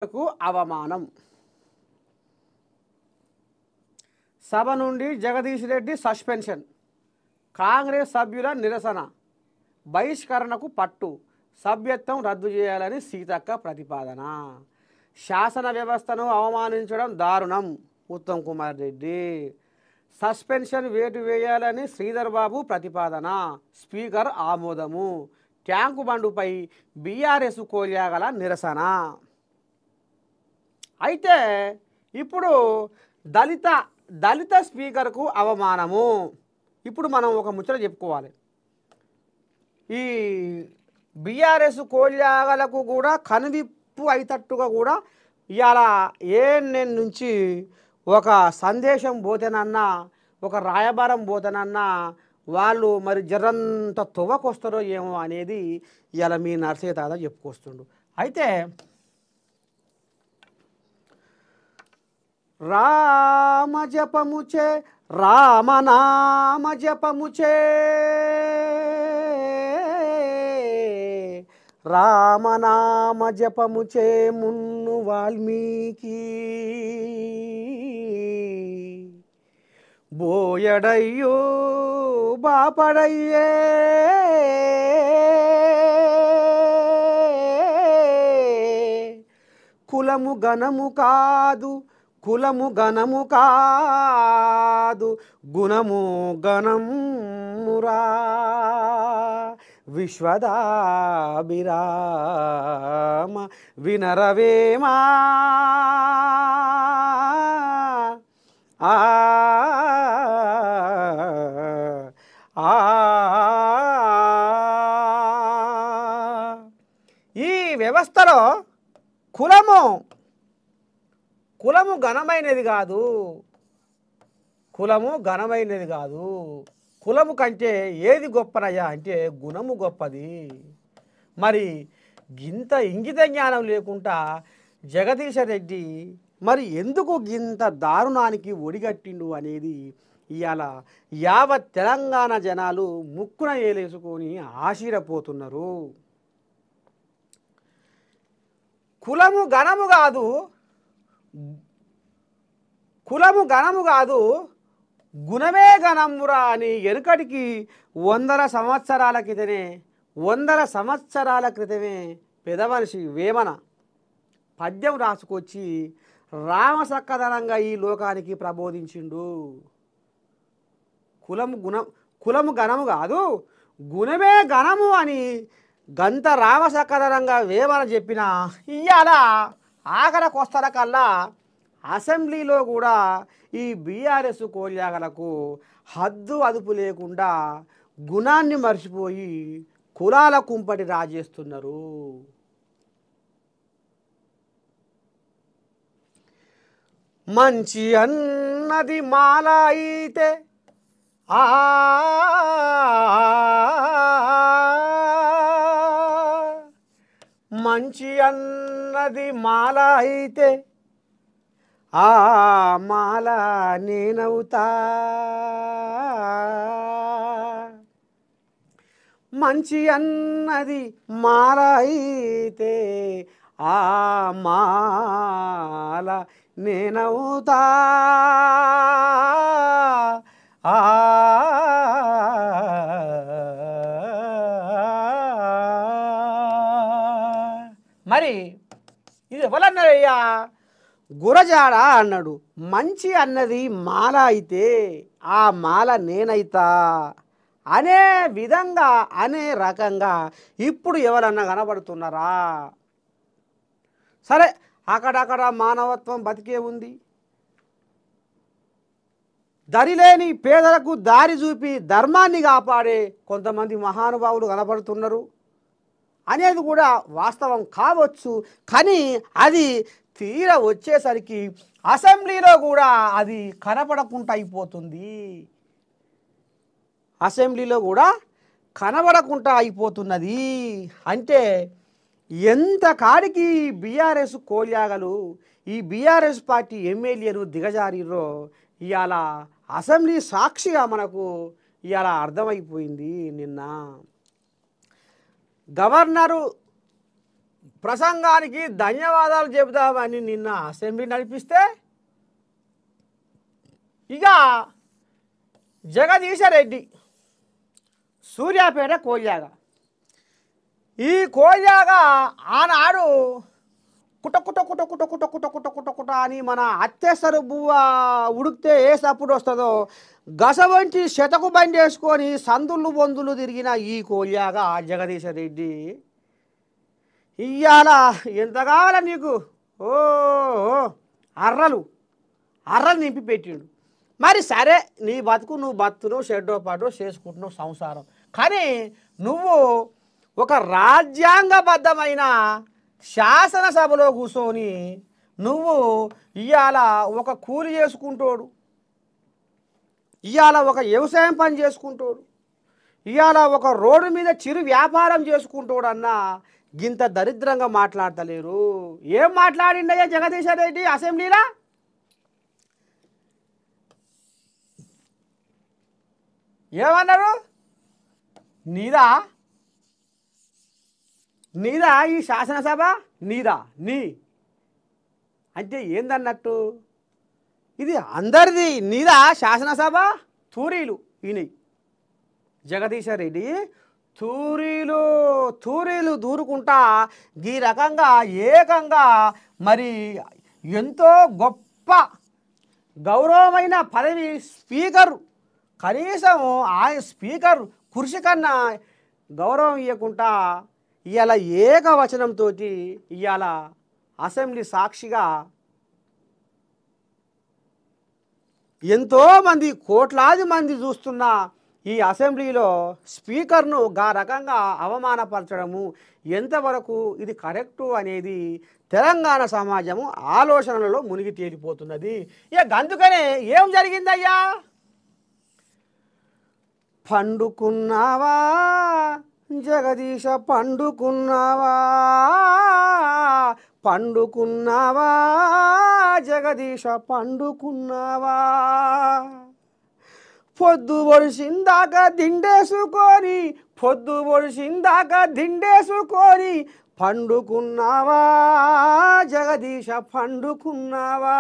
కు అవమానం. సభ నుండి జగదీష్ రెడ్డి సస్పెన్షన్. కాంగ్రెస్ సభ్యుల నిరసన. బహిష్కరణకు పట్టు. సభ్యత్వం రద్దు చేయాలని సీతక్క ప్రతిపాదన. శాసన వ్యవస్థను అవమానించడం దారుణం. ఉత్తమ్ కుమార్ రెడ్డి. సస్పెన్షన్ వేటు వేయాలని శ్రీధర్ బాబు ప్రతిపాదన. స్పీకర్ ఆమోదము. ట్యాంకు బండుపై బీఆర్ఎస్ కోల్యాగల నిరసన. అయితే ఇప్పుడు దళిత స్పీకర్కు అవమానము. ఇప్పుడు మనం ఒక ముచ్చట చెప్పుకోవాలి. ఈ బీఆర్ఎస్ కోల్యాగలకు కూడా కనువిప్పు అయితట్టుగా కూడా ఇవాళ ఏఎన్ఎన్ నుంచి ఒక సందేశం పోతేనన్నా, ఒక రాయబారం పోతేనన్నా వాళ్ళు మరి జరంత తొవ్వకొస్తారో ఏమో అనేది ఇవాళ మీ నర్సయ్య తాత చెప్పుకొస్తుండు. అయితే రామ జపముచే రామనామ జపముచే రామనామ జపముచే మున్ను వాల్మీకి బోయడయ్యో బాపడయ్యే కులము గణము కాదు, కులము గణము కాదు, గుణము గణమురా విశ్వదాభిరామ వినరవేమా ఈ వ్యవస్థలో కులము ఘనమైనది కాదు, కులము కంటే ఏది గొప్పనయ్యా అంటే గుణము గొప్పది. మరి గింత ఇంగిత జ్ఞానం లేకుండా జగదీశ రెడ్డి మరి ఎందుకు గింత దారుణానికి ఒడిగట్టిండు అనేది ఇవాళ యావత్ తెలంగాణ జనాలు ముక్కున ఏలేసుకొని ఆశీరపోతున్నారు. కులము ఘనము కాదు, గుణమే ఘనమురా అని వెనుకటికి 100 సంవత్సరాల క్రితమే పెదమనిషి వేమన పద్యం రాసుకొచ్చి రామసక్కదనంగా ఈ లోకానికి ప్రబోధించిండు. కులము ఘనము కాదు, గుణమే ఘనము అని గంత రామసక్కదనంగా వేమన చెప్పిన ఇవాళ ఆఖరకొస్తల కల్లా అసెంబ్లీలో కూడా ఈ బీఆర్ఎస్ కోల్యాగలకు హద్దు అదుపు లేకుండా గుణాన్ని మర్చిపోయి కులాల కుంపటి రాజేస్తున్నారు. మంచి అన్నది మాల అయితే మంచి అన్నది మాల అయితే ఆ మాల నేనవుతా, మంచి అన్నది మాల అయితే ఆ మాల నేనవుతా. మరి ఇది ఎవరన్నారయ్యా? గురజాడ అన్నాడు. మంచి అన్నది మాల అయితే ఆ మాల నేనైతా అనే విధంగా అనే రకంగా ఇప్పుడు ఎవరన్నా కనబడుతున్నారా? సరే, అక్కడక్కడ మానవత్వం బతికే ఉంది. దరిలేని పేదలకు దారి చూపి ధర్మాన్ని కాపాడే కొంతమంది మహానుభావులు కనబడుతున్నారు అనేది కూడా వాస్తవం కావచ్చు. కానీ అది తీర వచ్చేసరికి అసెంబ్లీలో కూడా అది కనబడకుండా అయిపోతున్నది. అంటే ఎంత కాడికి బీఆర్ఎస్ కోల్యాగలు ఈ బీఆర్ఎస్ పార్టీ ఎమ్మెల్యేలు దిగజారిరో ఇవాళ అసెంబ్లీ సాక్షిగా మనకు ఇవాళ అర్థమైపోయింది. నిన్న గవర్నరు ప్రసంగానికి ధన్యవాదాలు చెబుదామని నిన్న అసెంబ్లీ నడిపిస్తే ఇక జగదీశ్వర్ రెడ్డి సూర్యాపేట కోల్యాగ ఈ కోల్యాగ ఆనాడు కుట కుట కుట కుట కుట కుట కుట కుట కుట అని మన అత్తెసరు బువ్వ ఉడికితే ఏ సప్పుడు వస్తుందో గసవంటి శతకు బండి వేసుకొని సందులు బొందులు తిరిగిన ఈ కోల్యాగ జగదీశ్వర్ రెడ్డి ఇయ్యాల ఎంత కావాలా నీకు ఓ అర్రలు నింపి పెట్టిండు. మరి సరే నీ బతుకు నువ్వు బతుకును షెడ్డో పాటో చేసుకుంటున్నావు సంసారం, కానీ నువ్వు ఒక రాజ్యాంగబద్ధమైన శాసనసభలో కూర్చొని నువ్వు ఇవాళ ఒక కూలి చేసుకుంటోడు, ఇవాళ ఒక వ్యవసాయం పని చేసుకుంటోడు, ఇవాళ ఒక రోడ్డు మీద చిరు వ్యాపారం చేసుకుంటోడన్నా గింత దరిద్రంగా మాట్లాడతలేరు. ఏం మాట్లాడిండయ్యా జగదీశ్వర్ రెడ్డి అసెంబ్లీలో? ఏమన్నారు? నీదా ఈ శాసనసభ నీదా అంటే ఏందన్నట్టు? ఇది అందరిది, నీదా శాసనసభ? తూరీలు ఈయన జగదీశ్వర్ రెడ్డి తూరీలు దూరుకుంటా ఈ రకంగా ఏకంగా మరి ఎంతో గొప్ప గౌరవమైన పదవి స్పీకర్, కనీసం ఆయన స్పీకర్ కుర్చీ కన్నా గౌరవం ఇవ్వకుండా ఇవాళ ఏకవచనంతో ఇవాళ అసెంబ్లీ సాక్షిగా ఎంతోమంది కోట్లాది మంది చూస్తున్న ఈ అసెంబ్లీలో స్పీకర్ను గా రకంగా అవమానపరచడము ఎంతవరకు ఇది కరెక్టు అనేది తెలంగాణ సమాజము ఆలోచనలలో మునిగి తేలిపోతున్నది. ఇక అందుకనే ఏం జరిగిందయ్యా? పండుకున్నావా జగదీశ పండుకున్నావా జగదీశ పండుకున్నావా, పొద్దు పొడిసిందాక దిండేసుకొని పండుకున్నావా జగదీశ పండుకున్నావా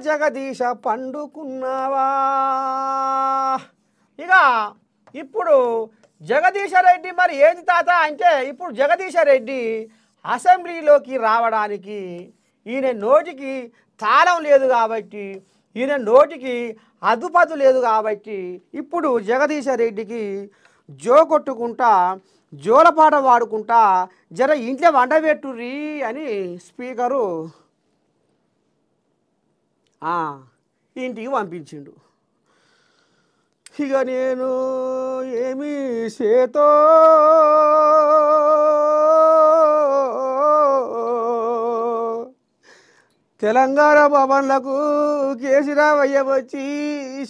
జగదీశ పండుకున్నావా. ఇక ఇప్పుడు జగదీశ్వర్ రెడ్డి మరి ఏంది తాత అంటే, ఇప్పుడు జగదీశ్వర్ రెడ్డి అసెంబ్లీలోకి రావడానికి ఈయన నోటికి తాళం లేదు కాబట్టి, ఈయన నోటికి అదుపదు లేదు కాబట్టి ఇప్పుడు జగదీశ్వర్ రెడ్డికి కొట్టుకుంటా జోలపాట వాడుకుంటా జర ఇంట్లో వండబెట్టుర్రి అని స్పీకరు ఇంటికి పంపించిండు. ఇక నేను ఏమి చేతో తెలంగాణ భవన్లకు కేసీరావయ్య వచ్చి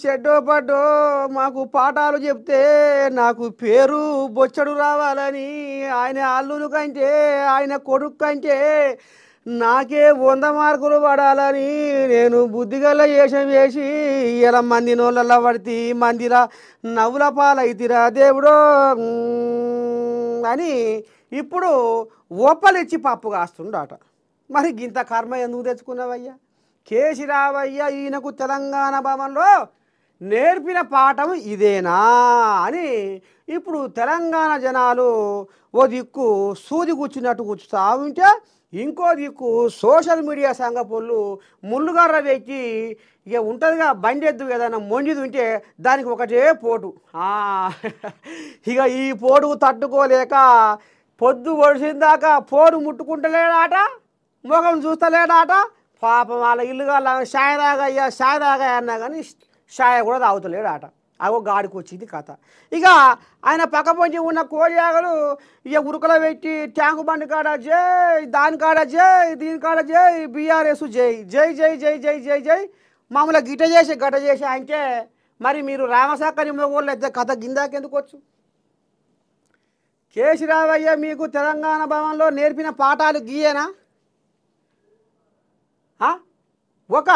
షెడ్డో పడ్డో మాకు పాఠాలు చెప్తే నాకు పేరు బొచ్చడు రావాలని, ఆయన అల్లుని కంటే ఆయన కొడుకు కంటే నాకే 100 మార్కులు పడాలని నేను బుద్ధిగల్ల వేషం వేసి ఇలా మంది నోళ్ళల్లో పడితే మందిలా నవ్వుల పాలైతిరా దేవుడో అని ఇప్పుడు ఒప్పలిచ్చి పప్పు కాస్తుండట. మరి గింత కర్మ ఎందుకు తెచ్చుకున్నావయ్యా? కేసీరావయ్య ఈయనకు తెలంగాణ భవన్లో నేర్పిన పాఠం ఇదేనా అని ఇప్పుడు తెలంగాణ జనాలు ఓ దిక్కు సూది కూర్చున్నట్టు కూర్చుతా ఉంటే, ఇంకో దిక్కు సోషల్ మీడియా సంఘపుళ్ళు ముళ్ళుగర్ర వెక్కి ఇక ఉంటుందిగా బండి ఎద్దు ఏదైనా మొండిది ఉంటే దానికి ఒకటే పోటు. ఇక ఈ పోటుకు తట్టుకోలేక పొద్దు ఒడిసిందాకా పోటు ముట్టుకుంటలేడాట, ముఖం చూస్తలేడాట. పాపం వాళ్ళ ఇల్లుగా షాయ దాగా అన్నా కానీ షాయ కూడా తాగుతలేడాట. అగో గాడికి వచ్చింది కథ. ఇక ఆయన పక్క పొంచి ఉన్న కోడియాగలు ఇక ఉరుకల పెట్టి ట్యాంకు బండి కాడ జై, దాని కాడ జై, దీని కాడ జై, బీఆర్ఎస్ జై జై జై జై జై జై జై మామూలుగా గట చేసి అంటే మరి మీరు రామసాకరి మొగోళ్ళు అయితే కథ గిందాకెందుకు వచ్చు? కేసీరావయ్య మీకు తెలంగాణ భవన్లో నేర్పిన పాఠాలు గీయేనా? ఒక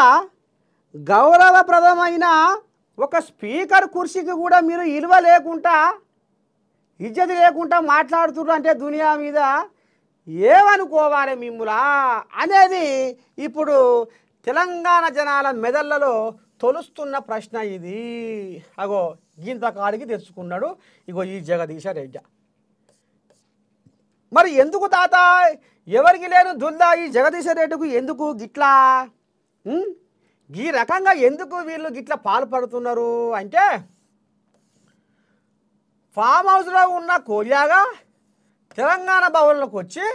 గౌరవప్రదమైన ఒక స్పీకర్ కుర్చీకి కూడా మీరు ఇలువ లేకుండా ఇజ్జత్ లేకుండా మాట్లాడుతున్నారు అంటే దునియా మీద ఏమనుకోవాలి మిమ్ములా అనేది ఇప్పుడు తెలంగాణ జనాల మెదళ్లలో తొలుస్తున్న ప్రశ్న ఇది. అగో గింతకాడికి తెచ్చుకున్నాడు ఇగో ఈ జగదీశ రెడ్డి. మరి ఎందుకు తాత ఎవరికి లేని దుల్దా ఈ జగదీశ రెడ్డికి ఎందుకు గిట్లా ఈ రకంగా ఎందుకు వీళ్ళు గిట్లా పాల్పడుతున్నారు అంటే ఫామ్ హౌస్లో ఉన్న కోరియాగా తెలంగాణ భవన్లోకి వచ్చి